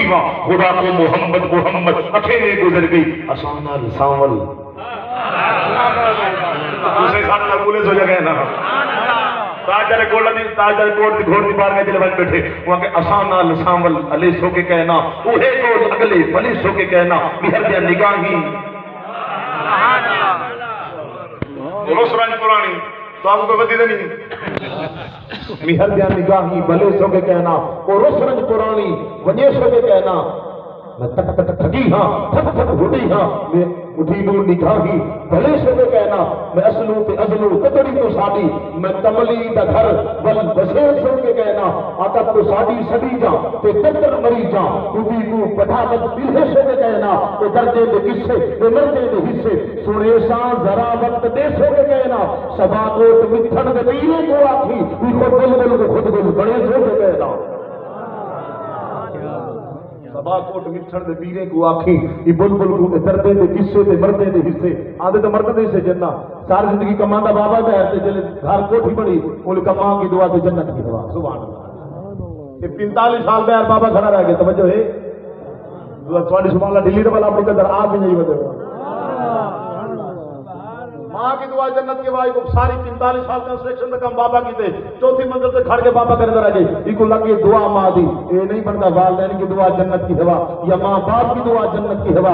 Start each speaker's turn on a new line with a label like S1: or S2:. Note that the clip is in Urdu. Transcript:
S1: وہاں خدا کو محمد محمد اکیلے گزر گئی اسانا سانول دوسرے ساتھ نہ پولیس ہو جائے نا تاجر کوٹ دی گھوڑ دی بار میں جلے بچ بیٹھے وہاں کہ اسانا لسامل علی سو کے کہنا اوہے کو اگلے پلی سو کے کہنا بہر دیا نگاہی روس رنج پرانی تو آپ کو بدی نہیں مہر دیا نگاہی بھلے سو کے کہنا وہ روس رنج پرانی ونجے سو کے کہنا میں تک تک تھکی ہاں تھک تھک ہوتی ہاں میں اٹھی نور نگاہی بھلے سے میں کہنا میں اصلوں تے ازلوں کتڑی تو ساڑی میں کملی دا گھر بل بسے سو کے کہنا آقا تو ساڑی سڑی جا تے تندر مری جا اٹھی نور پٹھاوت دلے سے میں کہنا تے درجے دے قصے تے مردے دے حصے سنے شاہ ذرا وقت دے سو کے کہنا سبا کوٹ مٹھن دے پیرے کو آکھی خود بل کو خود بل بڑے سو کے کہنا سبا کوٹ مٹھن دے پیرے کو آکھی یہ بلبل کو دردے دے قصے دے مردے دے حصے آدھے تو مرد دے سے جنہ ساری زندگی کماندہ بابا دے ہے جلے گھر کوٹھی بڑی انہیں کمان کی دعا تے جنت کی دعا سبحان اللہ یہ 45 سال دے بابا کھڑا رہ گئے توجہ ہے تھوڑی سبحان اللہ ڈیلیٹ والا اپنے قدر آپ بھی نہیں بدے ماں کی دعا جنت کے بھائی کو ساری 45 سال کنسٹرکشن میں کم بابا کی تھے چوتھی منزل سے کھڑ کے بابا کے اندر آ گئی یہ کو لگی دعا ماں دی یہ نہیں بنتا والدین کی دعا جنت کی ہوا یا ماں باپ کی دعا جنت کی ہوا